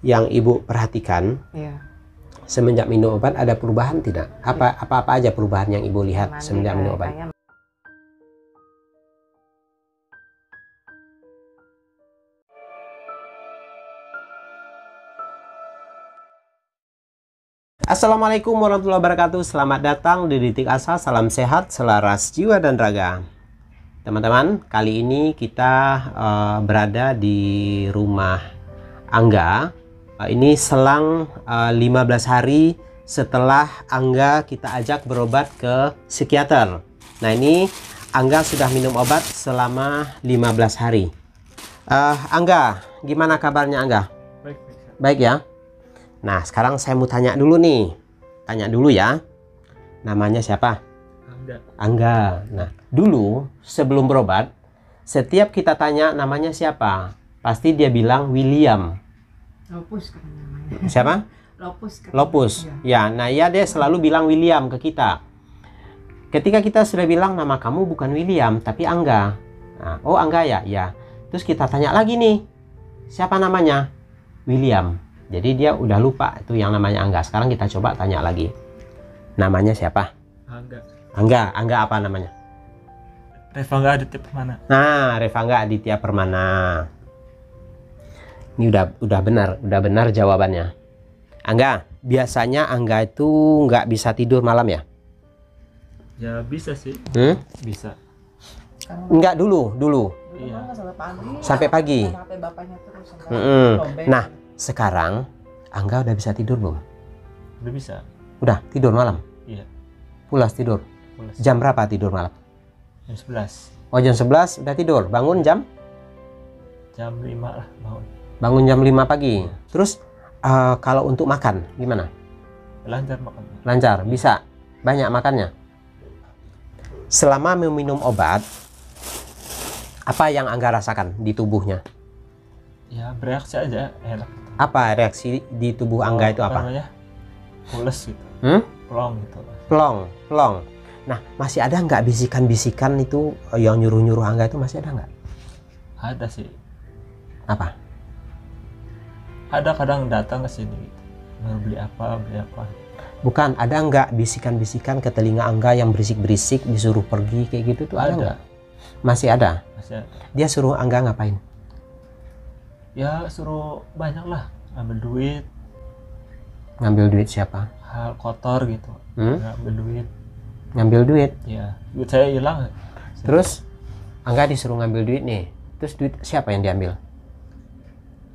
yang Ibu perhatikan Iya. semenjak minum obat ada perubahan tidak? Apa aja perubahan yang Ibu lihat Mandi semenjak minum obat? kayaknya. Assalamualaikum warahmatullahi wabarakatuh. Selamat datang di Detik Asa. Salam sehat, selaras jiwa dan raga. Teman-teman, kali ini kita berada di rumah Angga. Ini selang 15 hari setelah Angga kita ajak berobat ke psikiater. Nah, ini Angga sudah minum obat selama 15 hari. Angga, gimana kabarnya Angga? Baik. Baik ya. Nah, sekarang saya mau tanya dulu nih. Tanya dulu ya. Namanya siapa? Angga. Nah, dulu sebelum berobat, setiap kita tanya namanya siapa, pasti dia bilang William. Lopus kan namanya. Siapa? Lopus. Kan. Lopus. Ya, nah ya dia selalu bilang William ke kita. Ketika kita sudah bilang nama kamu bukan William, tapi Angga. Nah, oh Angga ya? Ya. Terus kita tanya lagi nih, siapa namanya? William. Jadi dia udah lupa itu yang namanya Angga. Sekarang kita coba tanya lagi. Namanya siapa? Angga apa namanya? Revangga Aditya Permana. Nah, Revangga Aditya Permana. Ini udah benar jawabannya. Angga, biasanya Angga itu nggak bisa tidur malam ya? Ya bisa sih. Bisa. Enggak dulu. Iya. Sampai pagi. Sampai bapaknya terus. Nah, sekarang Angga udah bisa tidur belum? Udah bisa. Udah tidur malam? Iya. Pulas tidur? Pulas. Jam berapa tidur malam? Jam 11. Oh, jam 11 udah tidur. Bangun jam? Jam 5 lah bangun. Bangun jam 5 pagi. Terus kalau untuk makan gimana? Lancar makan. Lancar, bisa? Banyak makannya? Selama meminum obat, apa yang Angga rasakan di tubuhnya? Ya bereaksi aja, enak. Apa reaksi di tubuh Angga itu apa? Namanya? Pules gitu. Plong gitu. Plong. Nah, masih ada nggak bisikan-bisikan itu yang nyuruh-nyuruh Angga itu masih ada nggak? Ada sih. Apa? Ada kadang datang ke sini gitu. Mau beli apa. Bukan, ada nggak bisikan-bisikan ke telinga Angga yang berisik-berisik disuruh pergi kayak gitu tuh ada nggak? Masih ada. Masih ada. Dia suruh Angga ngapain? Ya suruh banyak lah. Ambil duit. Ngambil duit siapa? Hal kotor gitu. Ngambil duit. Ngambil duit? Ya, duit saya hilang. Terus Angga disuruh ngambil duit nih. Terus duit siapa yang diambil?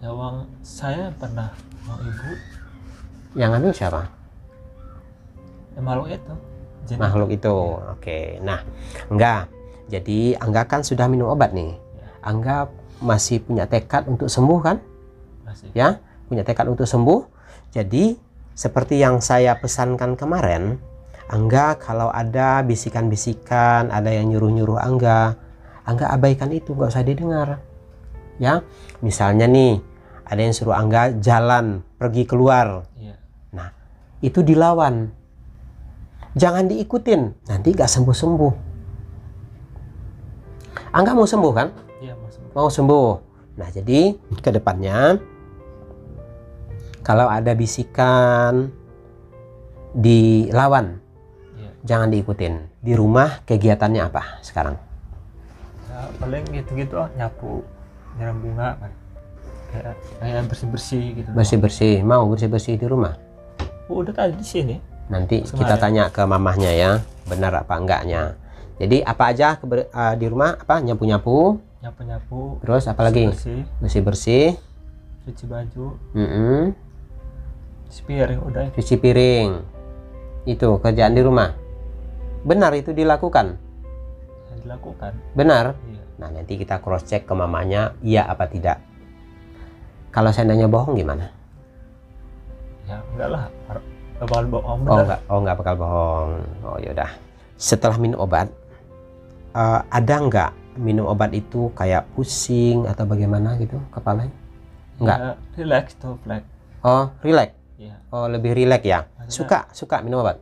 Ya uang saya pernah, uang ibu. Yang ngambil siapa? Ya makhluk itu. Makhluk itu. Oke. Nah, Angga. Jadi Angga kan sudah minum obat nih. Angga masih punya tekad untuk sembuh kan? Masih. Ya, punya tekad untuk sembuh. Jadi seperti yang saya pesankan kemarin, Angga kalau ada bisikan-bisikan, ada yang nyuruh-nyuruh Angga abaikan itu, nggak usah didengar. Ya, misalnya nih, ada yang suruh Angga jalan, pergi keluar. Iya. Nah, itu dilawan. Jangan diikutin, nanti nggak sembuh-sembuh. Angga mau sembuh kan? Iya, masuk. Mau sembuh. Nah, jadi ke depannya kalau ada bisikan dilawan. Iya. Jangan diikutin. Di rumah kegiatannya apa sekarang? Ya, paling gitu-gitu nyapu, nyiram bunga kan. Kayak bersih-bersih gitu. Bersih-bersih. Mau bersih-bersih di rumah? Udah tadi di sini. Nanti Kemarin. kita tanya ke mamahnya ya, benar apa enggaknya. Jadi apa aja di rumah? Apa? Nyapu-nyapu. Nyapu-nyapu. Terus apa lagi? Bersih-bersih. Cuci baju. Cuci Piring udah. Cuci piring. Itu kerjaan di rumah. Benar itu dilakukan? Dilakukan. Benar? Iya. Nah, nanti kita cross check ke mamanya, iya apa tidak. Kalau seandainya bohong gimana? Ya enggak lah. Bakal bohong. Enggak bakal bohong. Oh yaudah. Setelah minum obat, ada nggak minum obat itu kayak pusing atau bagaimana gitu kepalanya? Enggak. Ya, relax tuh, relax. Oh, relax. Iya. Oh, lebih relax ya. Maksudnya- Suka minum obat.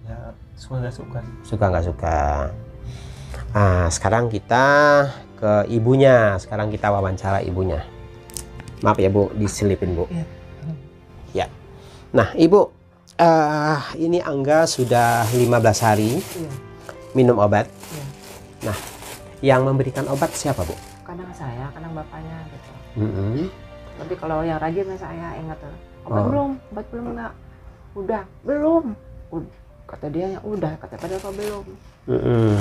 Ya, suka nggak suka. Suka nggak suka. Sekarang kita ke ibunya. Sekarang kita wawancara ibunya. Maaf ya Bu, diselipin Bu. Iya. Ya. Nah Ibu, ini Angga sudah 15 hari Iya. minum obat. Iya. Nah, yang memberikan obat siapa Bu? Kadang saya, kadang bapaknya gitu. Mm-mm. Tapi kalau yang rajin saya ingat tuh. Obat Oh. belum? Obat belum enggak? Udah, belum. Kata dia ya udah, kata padahal kok belum. Mm-mm.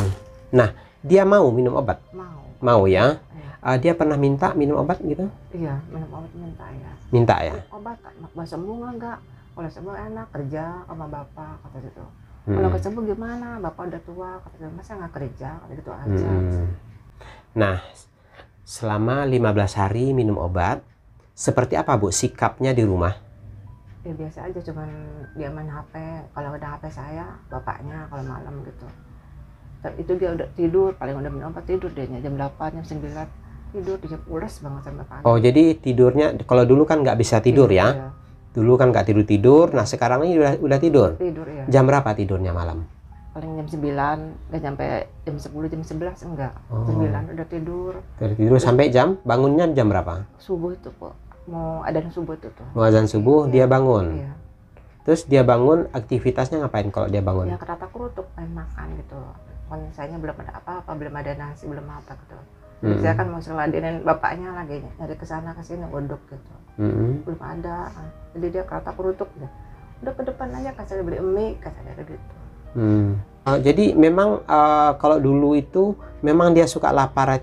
Nah, dia mau minum obat? Mau. Mau ya? Iya. Dia pernah minta minum obat gitu? Iya, minum obat minta ya. Minta ya? Obat mau sembuh enggak? Kalau sembuh enak kerja sama bapak kata gitu. Mm-mm. Kalau nggak sembuh gimana? Bapak udah tua kata gitu. Masa nggak kerja kata gitu aja. Mm-mm. Nah, selama 15 hari minum obat, seperti apa Bu sikapnya di rumah? Ya biasa aja, cuman dia main HP. Kalau ada HP saya, bapaknya kalau malam gitu. Itu dia udah tidur, paling udah minum obat tidur dia jam 8, jam 9 tidur, dia pulas banget sampai pagi. Oh, jadi tidurnya kalau dulu kan nggak bisa tidur ya? Iya, Dulu kan nggak tidur. Nah, sekarang ini udah tidur. tidur ya. Jam berapa tidurnya malam? Paling jam 9, nggak sampai jam 10, jam 11 enggak. Oh. 9 udah tidur. Dari tidur sampai bangunnya jam berapa? Subuh itu kok. Mau adzan subuh itu tuh. Mau azan subuh dia bangun. Iya. Terus dia bangun, aktivitasnya ngapain kalau dia bangun? Ya kerata kerutuk main makan gitu. Kalau misalnya belum ada apa-apa, belum ada nasi, belum apa gitu. Mm-mm. Saya kan mau seladenin bapaknya lagi nyari kesana kesini uduk gitu. Mm-mm. Belum ada. Jadi dia kerata kerutuk ya. Udah ke depan aja kasih beli mie, kasih dia gitu. Jadi memang kalau dulu itu memang dia suka lapar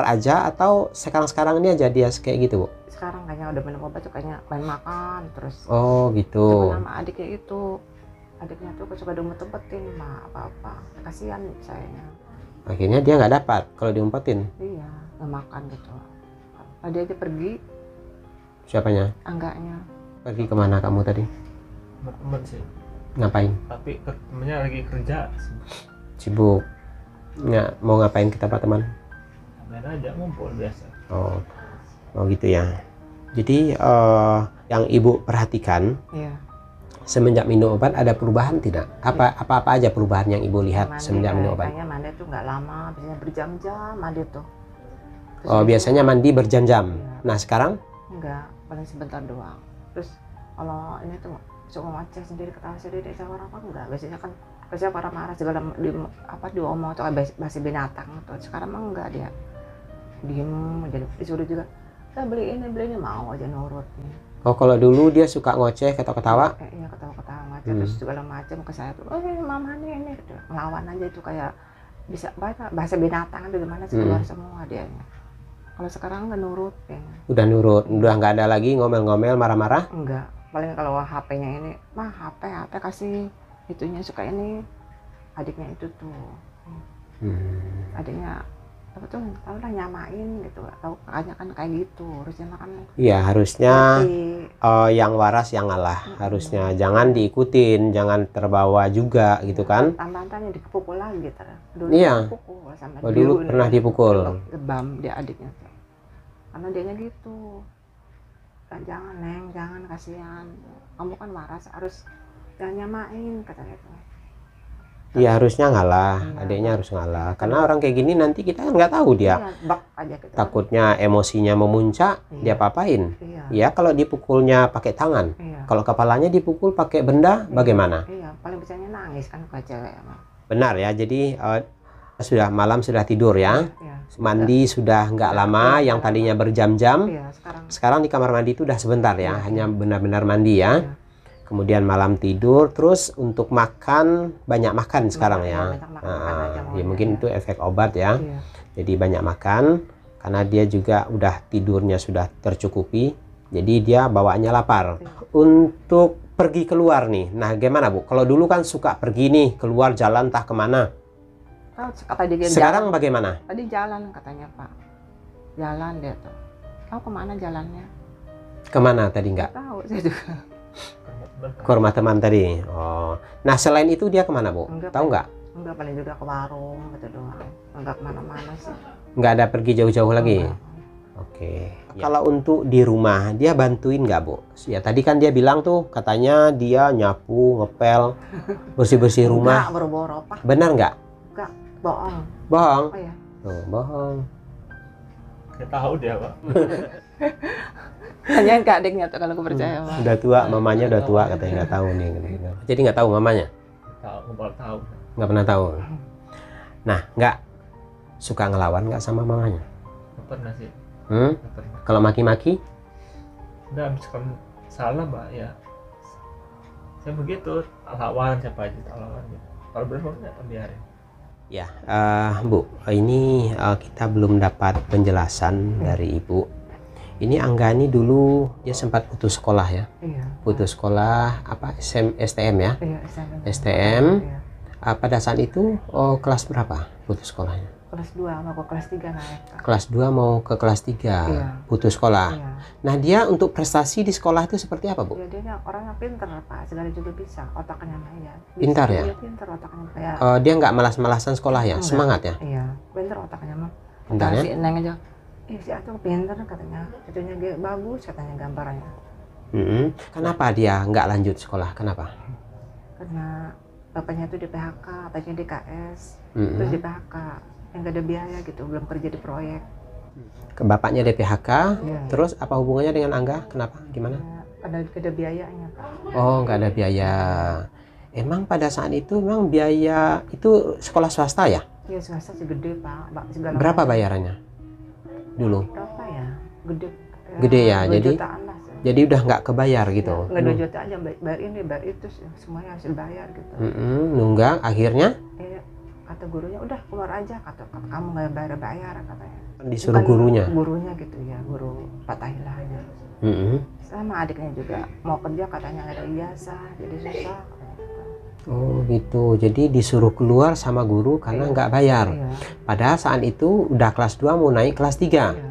aja atau sekarang ini aja dia kayak gitu Bu? Sekarang kayaknya udah minum obat tuh kayaknya main makan terus. Oh gitu. Cuman sama adiknya itu. Adiknya tuh suka diumpet-umpetin mah apa-apa. Kasihan sayanya. Akhirnya dia nggak dapat kalau diumpetin. Iya, nggak makan gitu. Tadi aja pergi, Siapanya? anggaknya. Pergi kemana kamu tadi? Teman sih, Ngapain? tapi temennya lagi kerja. Sibuk. Nggak mau ngapain ke tempat teman? Main aja, ngumpul biasa. Oh gitu ya. Jadi yang Ibu perhatikan Iya. semenjak minum obat ada perubahan tidak? Apa aja perubahan yang Ibu lihat Mandi, semenjak minum obat? kayaknya mandi tuh nggak lama, biasanya berjam-jam mandi tuh. Terus Oh biasanya mandi berjam-jam. Iya. Nah sekarang? enggak, paling sebentar doang. Terus kalau ini tuh suka ngoceh sendiri, ketawa sendiri, sama orang apa enggak. Biasanya kan biasanya marah-marah segala diomong tuh bahasa binatang tuh. Sekarang mah enggak, dia diem jadi disuruh juga saya beli ini mau aja nurut. Oh kalau dulu dia suka ngoceh ketawa-ketawa? Iya ketawa-ketawa ngoceh terus segala macam ke saya tuh. Oh ini mama ini gitu. Ngelawan aja itu kayak bisa bahasa binatang itu gimana sih keluar semua dia. Kalau sekarang nggak nurut kayaknya. Udah nurut, udah nggak ada lagi ngomel-ngomel, marah-marah? Enggak, paling kalau HP-nya ini, mah HP kasih itunya suka ini, adiknya itu tuh, adiknya apa tuh, tahu lah nyamain gitu, tahu kakaknya kan kayak gitu, harusnya makan. Iya harusnya ngerti. yang waras yang ngalah, harusnya jangan diikutin, jangan terbawa juga gitu kan? Tambahan-tambahannya dipukul lagi gitu. Dulu Iya. dipukul sama Oh, dulu pernah dipukul. Lebam dia adiknya tuh, karena dianya gitu. Jangan Neng, jangan, kasihan. Kamu kan waras, harus jangan nyamain katanya tuh. Iya harusnya ngalah, Iya. adiknya harus ngalah. Karena orang kayak gini nanti kita kan nggak tahu dia. Iya, bak aja gitu. Takutnya emosinya memuncak, Iya. dia papain. Iya. Ya kalau dipukulnya pakai tangan, Iya. kalau kepalanya dipukul pakai benda, bagaimana? Iya, paling biasanya nangis kan kalau cewek emang. Benar ya. Jadi malam sudah tidur ya. Iya. Mandi sudah nggak lama, yang tadinya berjam-jam. Iya, sekarang. Sekarang di kamar mandi itu udah sebentar ya, Iya. hanya benar-benar mandi ya. Iya. Kemudian malam tidur, terus untuk makan banyak makan sekarang ya. banyak makan aja Ya maunya, mungkin ya. itu efek obat ya. Iya. Jadi banyak makan karena dia juga udah tidurnya sudah tercukupi. Jadi dia bawaannya lapar. Iya. Untuk pergi keluar nih. Nah, gimana Bu? Kalau dulu kan suka pergi nih keluar jalan entah kemana. Tahu kata dia Sekarang jalan. bagaimana? Tadi jalan katanya Pak. Jalan dia tuh. Tahu kemana jalannya? Kemana tadi Nggak enggak? tahu saya juga. Ke rumah teman tadi. Oh. Nah, selain itu dia kemana Bu? Enggak, Tahu Pak. nggak? Enggak, paling juga ke warung gitu doang. Enggak kemana-mana sih. Nggak ada pergi jauh-jauh lagi. Enggak. Oke. Kalau untuk di rumah dia bantuin nggak Bu? Ya tadi kan dia bilang tuh katanya dia nyapu, ngepel, bersih-bersih rumah. Enggak, boro-boro Pak. Benar nggak? Enggak, bohong. Bohong. Oh ya. Tuh, bohong. Kita tahu dia, Pak. Tanyain ke adiknya tuh kalau aku percaya mah. Udah tua, mamanya udah tua katanya, nggak tahu nih. Jadi nggak tahu mamanya? Tahu. Nggak pernah tahu. Nah, nggak suka ngelawan nggak sama mamanya? Nggak pernah sih. Nggak pernah. Kalau maki-maki? Udah, misalkan salah mbak ya. Saya begitu, lawan siapa aja lawan gitu. Kalau benar nggak biarin. Ya, Bu, ini kita belum dapat penjelasan dari Ibu. Ini Angga ini dulu dia sempat putus sekolah ya? Iya. Putus sekolah apa? STM ya? Iya, STM. Iya. Pada saat itu kelas berapa putus sekolahnya? Kelas 2 mau ke kelas 3 naik. Kelas 2 mau ke kelas 3, Iya. putus sekolah. Iya. Nah, dia untuk prestasi di sekolah itu seperti apa, Bu? Ya, dia orangnya pinter Pak, segala juga bisa, otaknya ya. Pintar ya? Dia pinter otaknya kayak. Dia nggak malas-malasan sekolah ya? Enggak. Semangat ya? Iya, pinter otaknya mah. Pintar ya? Si Neng aja, si Atul pinter katanya, itunya dia bagus katanya gambarnya. Kenapa dia nggak lanjut sekolah? Kenapa? Karena bapaknya itu di PHK, bapaknya di KS, terus di PHK, yang gak ada biaya gitu, belum kerja di proyek. Bapaknya di PHK, Iya. terus apa hubungannya dengan Angga? Kenapa? Gimana? Ada biayanya Pak. Oh, nggak ada biaya. Emang pada saat itu memang biaya itu sekolah swasta ya? Iya swasta sih gede Pak, segala Berapa macam. bayarannya dulu? Berapa ya? Gede. Gede ya, 2 jadi- jutaan lah. Jadi udah nggak kebayar gitu? Nggak 2 juta aja, bayar ini, bayar itu, semuanya harus dibayar gitu. Nunggak, akhirnya Kata gurunya udah keluar aja, kata kamu nggak bayar katanya. disuruh Bukan gurunya? Gurunya gitu ya, guru Pak Tahila aja. Sama adiknya juga mau kerja katanya nggak ada ijazah, jadi susah katanya gitu. Oh gitu, jadi disuruh keluar sama guru karena nggak bayar. Iya. Padahal saat itu udah kelas 2 mau naik kelas 3. Iya.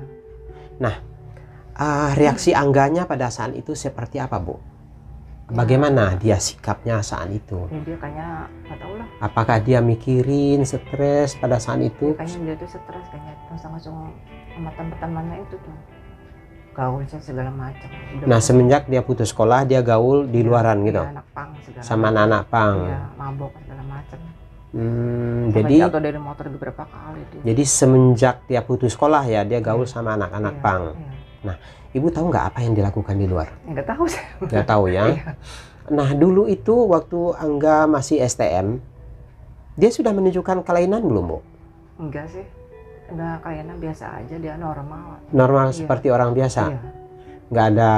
Reaksi Angganya pada saat itu seperti apa, Bu? Bagaimana dia sikapnya saat itu? Ya, dia kayaknya nggak tahu lah. Apakah dia mikirin, stres pada saat itu? Kayaknya dia tuh stres kayaknya langsung sama teman-temannya itu tuh gaul segala macam. Nah, semenjak dia putus sekolah, dia gaul di luaran gitu? Anak pang segala Sama macam. anak-anak pang? Iya, mabok segala macam. Jadi jatuh dari motor beberapa kali dia. Jadi semenjak dia putus sekolah ya, dia gaul sama anak-anak Iya, pang. iya. Nah, Ibu tahu nggak apa yang dilakukan di luar? Nggak tahu saya. Nggak tahu ya? Iya. Nah, dulu itu waktu Angga masih STM, dia sudah menunjukkan kelainan belum, Bu? Enggak sih. Enggak, kayaknya biasa aja, dia normal. Normal Iya. seperti orang biasa? Iya. Nggak ada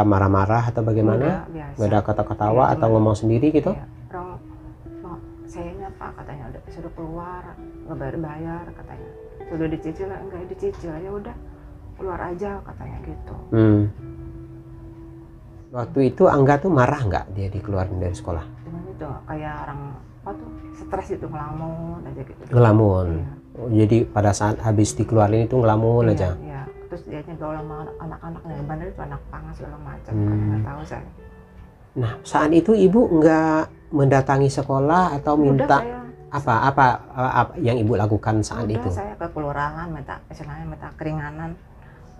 marah-marah atau bagaimana? Enggak, biasa. Nggak ada kata-katawa Iya, atau cuman- ngomong sendiri gitu? Iya. Orang sayangnya Pak katanya udah sudah keluar, nggak bayar katanya. Sudah dicicil, enggak dicicil ya udah keluar aja katanya gitu. Waktu itu Angga tuh marah nggak dia dikeluarin dari sekolah? Cuman itu kayak orang apa tuh stres itu ngelamun aja gitu. Ngelamun. Iya. Oh, jadi pada saat habis dikeluarin itu ngelamun Iya, aja. iya. Terus dia gaul sama anak-anaknya, bener itu anak pangas segala macam. Nggak tahu saya. Nah, saat itu Ibu nggak mendatangi sekolah atau minta Udah, apa yang Ibu lakukan saat udah itu? saya ke kelurahan minta keringanan.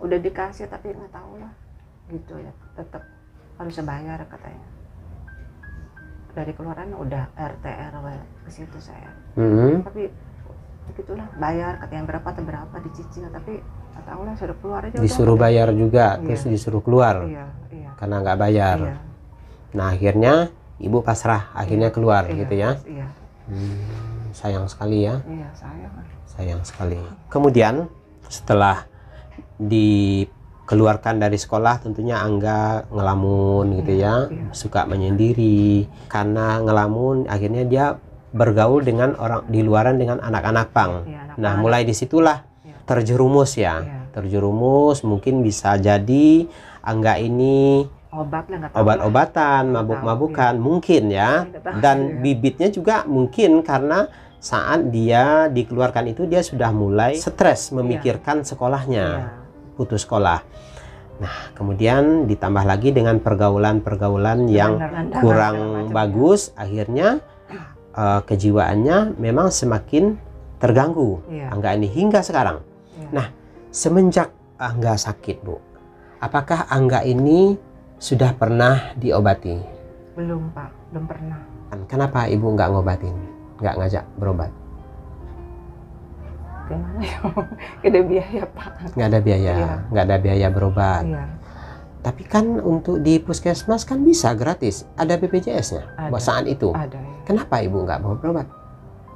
Udah dikasih tapi nggak tahu lah. Gitu ya, tetap harus bayar katanya. Dari kelurahan udah RT RW ke situ saya. Tapi begitulah bayar katanya berapa dicicil tapi nggak tahu lah sudah keluar aja. Disuruh udah, bayar juga, Iya. terus disuruh keluar Iya, iya. karena nggak bayar. Iya. Nah, akhirnya Ibu pasrah, akhirnya keluar Iya, gitu ya. Iya. Sayang sekali ya, Iya, sayang. sayang sekali. Kemudian setelah dikeluarkan dari sekolah, tentunya Angga ngelamun gitu ya, Iya. suka menyendiri. Karena ngelamun, akhirnya dia bergaul dengan orang di luaran dengan anak-anak pang. Iya, Nah, anak-anak. mulai disitulah Iya. terjerumus ya, Iya. terjerumus. Mungkin bisa jadi Angga ini Obat lah nggak tahu lah. obat-obatan, Nggak mabuk-mabukan mungkin ya. Nggak tahu, Dan iya. bibitnya juga mungkin karena saat dia dikeluarkan itu dia sudah mulai stres memikirkan sekolahnya, Iya. putus sekolah. Nah, kemudian ditambah lagi dengan pergaulan-pergaulan yang Bener-bener kurang segala macam, bagus, akhirnya kejiwaannya memang semakin terganggu. Iya. Angga ini hingga sekarang. Iya. Nah, semenjak Angga sakit, Bu, apakah Angga ini sudah pernah diobati? Belum Pak, belum pernah. Kenapa Ibu nggak ngobatin, nggak ngajak berobat? gimana ya, gede biaya Pak. Nggak ada biaya, Iya. nggak ada biaya berobat. Iya. Tapi kan untuk di puskesmas kan bisa gratis, ada BPJS-nya Ada. saat itu. Ada ya. Kenapa ibu nggak mau berobat?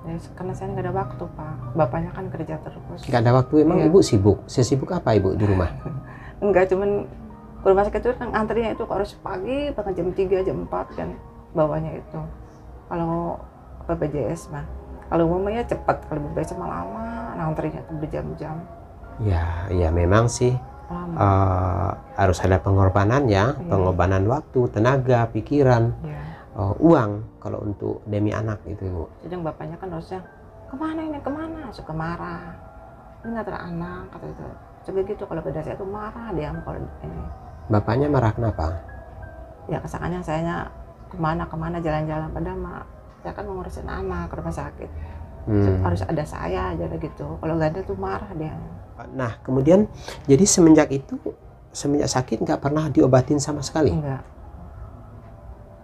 Ya, karena saya nggak ada waktu Pak, bapaknya kan kerja terus. Nggak ada waktu, emang Iya. ibu sibuk? Sesibuk apa ibu di rumah? Enggak, cuman ke rumah sakit itu kan antrinya itu harus pagi bahkan jam 3 jam 4 kan bawahnya itu. Kalau BPJS mah, kalau umumnya cepat, kalau BPJS mah lama, nah antrinya itu berjam-jam Ya, ya memang sih lama. harus ada pengorbanan ya, Iya. pengorbanan waktu, tenaga, pikiran, Ya. uang kalau untuk demi anak itu ibu. Jadi bapaknya kan harusnya kemana ini kemana, suka marah. Ini nggak anak kata itu. Coba gitu kalau beda saya tuh marah dia kalau ini. Bapaknya marah kenapa? Ya kesannya sayanya kemana jalan-jalan padahal mah saya kan mengurusin anak ke rumah sakit. Harus ada saya aja gitu. Kalau nggak ada tuh marah dia. Nah kemudian jadi semenjak sakit nggak pernah diobatin sama sekali? Enggak.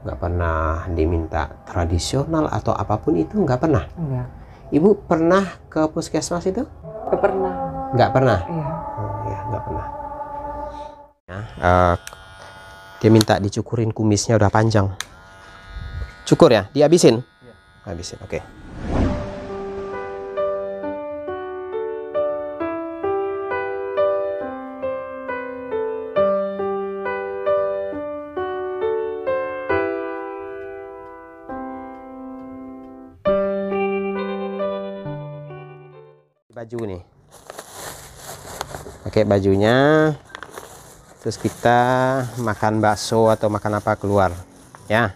Nggak pernah diminta tradisional atau apapun itu, nggak pernah? Enggak. Ibu pernah ke puskesmas itu? Nggak pernah. Nggak pernah? Iya. Oh ya, nggak pernah. Ya, dia minta dicukurin kumisnya, udah panjang. Cukur ya? Dihabisin? Iya. Habisin, oke. Baju nih. Pakai bajunya. Terus kita makan bakso atau makan apa keluar, ya.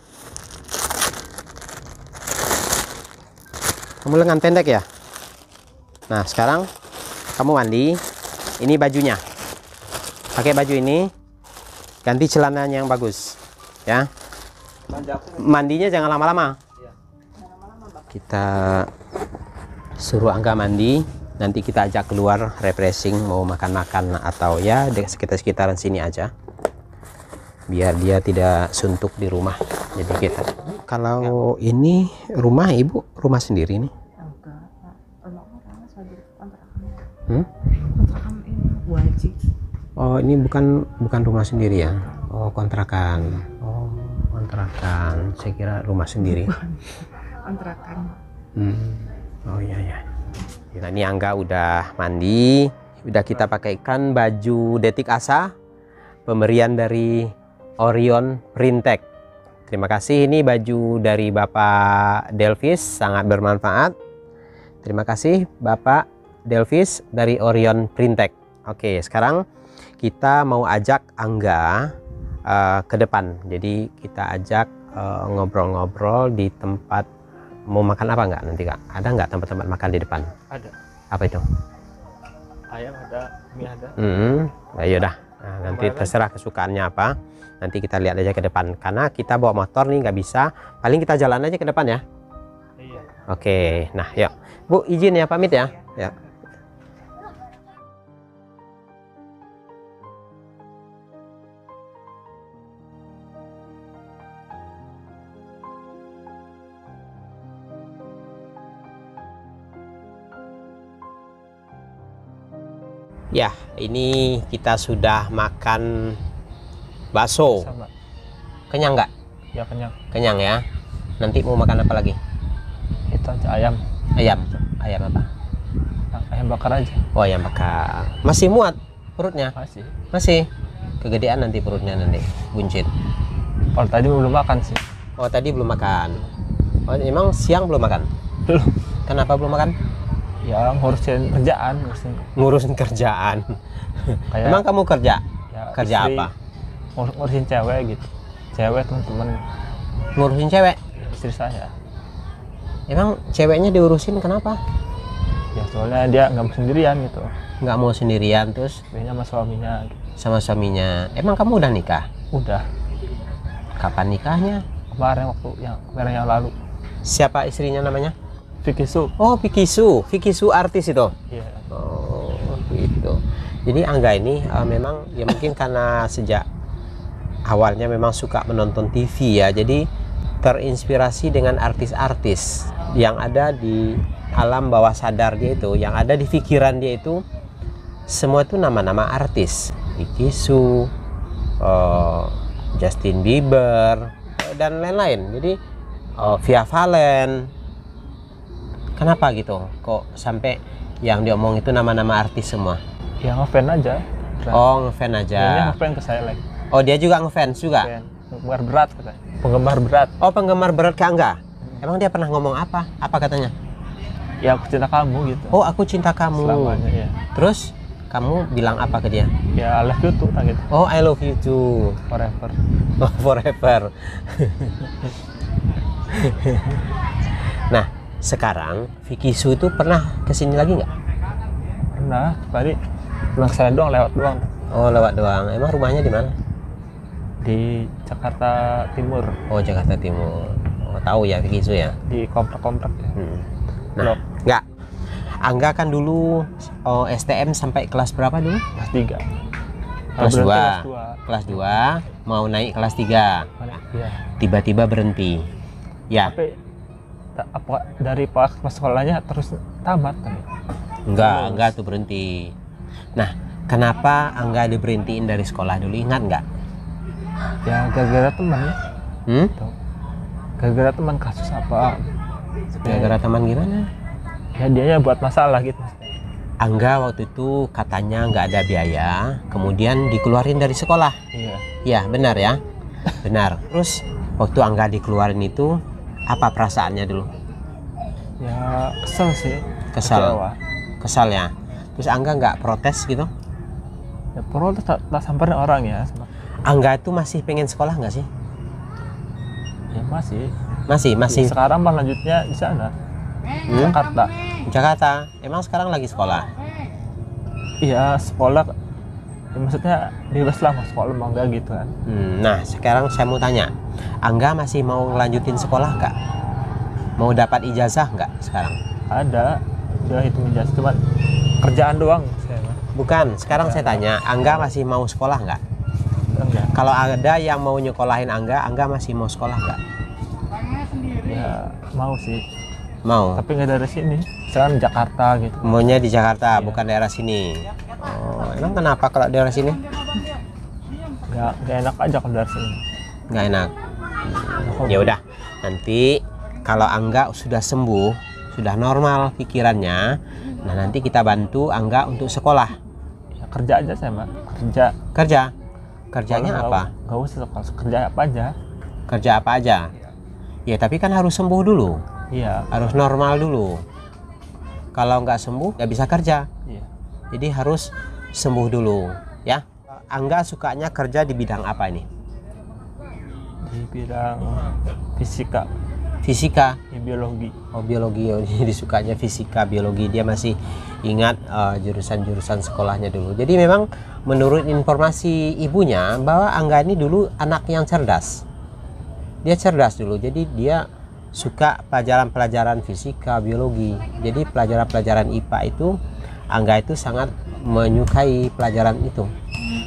Kamu lengan pendek ya? Nah, sekarang kamu mandi. Ini bajunya. Pakai baju ini. Ganti celananya yang bagus, ya. Mandinya jangan lama-lama. Kita suruh Angga mandi. Nanti kita ajak keluar refreshing, mau makan-makan atau ya di sekitar-sekitaran sini aja, biar dia tidak suntuk di rumah. Jadi kita, kalau ini rumah ibu, rumah sendiri nih? Enggak. Rumah orang sebagai kontrakan. Hmm? Kontrakan ini wajib. Oh ini bukan rumah sendiri ya? Oh kontrakan. Oh kontrakan. Saya kira rumah sendiri. Kontrakan. Oh iya ya. Nah, ini Angga udah mandi, udah kita pakaikan baju Detik Asa, pemberian dari Orion Printek. Terima kasih, ini baju dari Bapak Delvis, sangat bermanfaat. Terima kasih Bapak Delvis dari Orion Printek. Oke, sekarang kita mau ajak Angga ke depan. Jadi kita ajak ngobrol-ngobrol di tempat. Mau makan apa nggak nanti Kak? Ada nggak tempat-tempat makan di depan? Ada. Apa itu? Ayam ada, mie ada. Nah, yaudah. Nah, nanti terserah kesukaannya apa. Nanti kita lihat aja ke depan. Karena kita bawa motor nih nggak bisa. Paling kita jalan aja ke depan ya. Iya. Oke. Nah, yuk. Bu, izin ya pamit ya. Ya. Ya, ini kita sudah makan bakso. Sama. Kenyang nggak? Ya kenyang. Kenyang ya. Nanti mau makan apa lagi? Itu aja ayam. Ayam. Ayam apa? Ayam bakar aja. Oh, ayam bakar. Masih muat perutnya? Masih. Masih. Kegedean nanti perutnya nanti. Buncit. Kalau tadi belum makan sih. Oh, tadi belum makan. Oh, emang siang belum makan? Belum. Kenapa belum makan? Ya ngurusin kerjaan, Ngurusin kerjaan. kayak Emang kamu kerja? ya, Kerja istri, apa? Ngurusin cewek gitu. Cewek teman-teman Ngurusin cewek. istri saya. Emang ceweknya diurusin kenapa? Ya soalnya dia nggak mau sendirian gitu. Nggak mau sendirian terus Biasanya sama suaminya gitu. sama suaminya. Emang kamu udah nikah? Udah. Kapan nikahnya? Kemarin kemarin yang lalu. Siapa istrinya namanya? Vicky Su. Oh, Vicky Su. Vicky Su artis itu. Iya. Oh, gitu. Jadi Angga ini memang ya mungkin karena sejak awalnya memang suka menonton TV ya. Jadi terinspirasi dengan artis-artis yang ada di alam bawah sadar dia itu, yang ada di pikiran dia itu semua itu nama-nama artis, Vicky Su, Justin Bieber dan lain-lain. Jadi Via Valen. Kenapa gitu? Kok sampai yang diomong itu nama-nama artis semua? Ya ngefan aja. Oh, ngefan aja. Dia ngefan ke saya lagi. Oh, dia juga ngefans juga? Penggemar berat katanya. Penggemar berat. Oh, penggemar berat ke Angga? Emang dia pernah ngomong apa? Apa katanya? Ya aku cinta kamu gitu. Oh, aku cinta kamu. Selamanya ya. Terus kamu bilang apa ke dia? Ya I love you too gitu. Oh, I love you too. Forever. Oh, forever. Nah, sekarang Vicky Su itu pernah kesini lagi nggak? Pernah. Tadi pulang saya doang, lewat doang. Oh, lewat doang. Emang rumahnya di mana? Di Jakarta Timur. Oh, Jakarta Timur. Oh, tahu ya Vicky Su ya? Di komplek-komplek ya. Nah, nggak. Angga kan dulu STM sampai kelas berapa dulu? Kelas 3. Kelas 2. Kelas 2 mau naik kelas 3. Iya. Tiba-tiba berhenti. Ya. Tapi apa dari pas sekolahnya terus tamat kan? Enggak tuh berhenti. Nah, kenapa Angga diberhentiin dari sekolah dulu? Ingat nggak? Ya gara-gara teman ya. Hmm? Gara-gara teman, kasus apa? Gara-gara teman gimana? Ya dia buat masalah gitu. Angga waktu itu katanya nggak ada biaya, kemudian dikeluarin dari sekolah. Iya. Ya, benar ya? Benar. Terus waktu Angga dikeluarin itu apa perasaannya dulu? Ya kesel sih. Kesal. Kecewa. Kesal ya. Terus Angga nggak protes gitu? Ya protes tak samperin orang ya. Angga itu masih pengen sekolah nggak sih? Ya masih. Masih. Sekarang mah lanjutnya di sana. Jakarta. Jakarta. Emang sekarang lagi sekolah? Iya sekolah. Ya, maksudnya bebas lah mau sekolah mau enggak gitu kan. Nah sekarang saya mau tanya, Angga masih mau ngelanjutin sekolah nggak? Mau dapat ijazah nggak sekarang? Ada. Udah itu ijazah cuma kerjaan doang saya mah. Bukan. Sekarang saya tanya, Angga masih mau sekolah nggak? Enggak. Kalau ada yang mau nyekolahin Angga masih mau sekolah nggak? Ya mau sih. Mau. Tapi nggak dari sini. Sekarang Jakarta gitu. Maunya di Jakarta, Iya. bukan daerah sini. Oh, emang kenapa kalau daerah sini? Nggak enak aja kalau dari sini. Nggak enak. Ya udah, nanti kalau Angga sudah sembuh, sudah normal pikirannya, nah nanti kita bantu Angga untuk sekolah. Ya, kerja aja saya mah. Kerja. Kerjanya Kalau apa? Nggak usah sekolah. Kerja apa aja. Kerja apa aja? Ya tapi kan harus sembuh dulu, Iya. harus normal dulu. Kalau nggak sembuh, nggak bisa kerja. Iya. Jadi harus sembuh dulu, ya. Angga sukanya kerja di bidang apa ini? Di bidang fisika, Fisika. biologi. Oh, biologi. Oh, jadi sukanya fisika, biologi. Dia masih ingat jurusan-jurusan sekolahnya dulu. Jadi memang menurut informasi ibunya bahwa Angga ini dulu anak yang cerdas. Dia cerdas dulu. Jadi dia suka pelajaran-pelajaran fisika, biologi. Jadi pelajaran-pelajaran IPA itu Angga itu sangat menyukai pelajaran itu.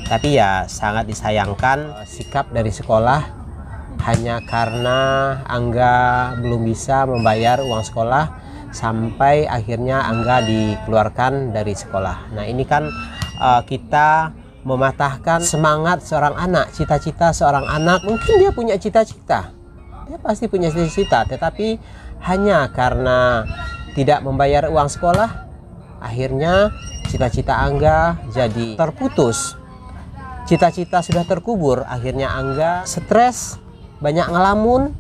Tapi ya sangat disayangkan sikap dari sekolah hanya karena Angga belum bisa membayar uang sekolah sampai akhirnya Angga dikeluarkan dari sekolah. Nah ini kan kita mematahkan semangat seorang anak, cita-cita seorang anak. Mungkin dia punya cita-cita, dia pasti punya cita-cita, tetapi hanya karena tidak membayar uang sekolah, akhirnya cita-cita Angga jadi terputus. Cita-cita sudah terkubur, akhirnya Angga stres, banyak ngelamun,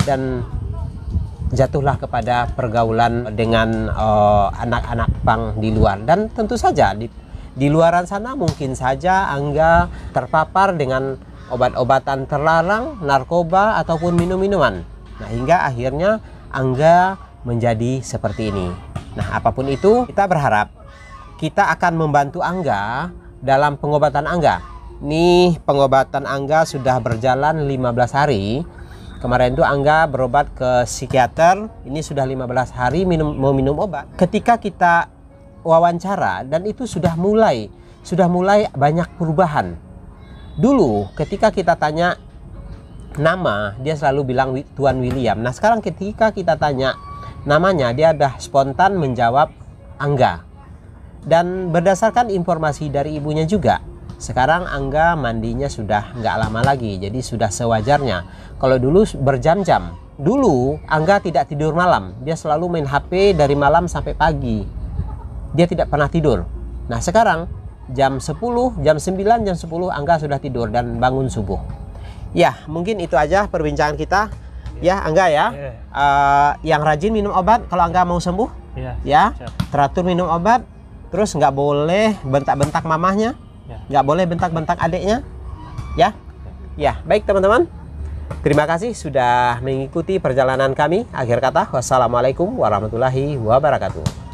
dan jatuhlah kepada pergaulan dengan anak-anak pang di luar. Dan tentu saja di luaran sana mungkin saja Angga terpapar dengan obat-obatan terlarang, narkoba, ataupun minum-minuman. Nah, hingga akhirnya Angga menjadi seperti ini. Nah, apapun itu, kita berharap kita akan membantu Angga dalam pengobatan Angga. Nih, pengobatan Angga sudah berjalan 15 hari. Kemarin itu Angga berobat ke psikiater. Ini sudah 15 hari mau minum obat. Ketika kita wawancara, dan itu sudah mulai banyak perubahan. Dulu ketika kita tanya nama, dia selalu bilang Tuan William. Nah sekarang ketika kita tanya namanya dia ada spontan menjawab Angga. Dan berdasarkan informasi dari ibunya juga, sekarang Angga mandinya sudah nggak lama lagi, jadi sudah sewajarnya. Kalau dulu berjam-jam, dulu Angga tidak tidur malam, dia selalu main HP dari malam sampai pagi, dia tidak pernah tidur. Nah sekarang jam 10, jam 9, jam 10 Angga sudah tidur dan bangun subuh. Ya mungkin itu aja perbincangan kita ya Angga ya. Yang rajin minum obat kalau Angga mau sembuh ya, teratur minum obat, terus nggak boleh bentak-bentak mamahnya, nggak boleh bentak-bentak adiknya ya. Ya baik teman-teman, terima kasih sudah mengikuti perjalanan kami. Akhir kata, wassalamualaikum warahmatullahi wabarakatuh.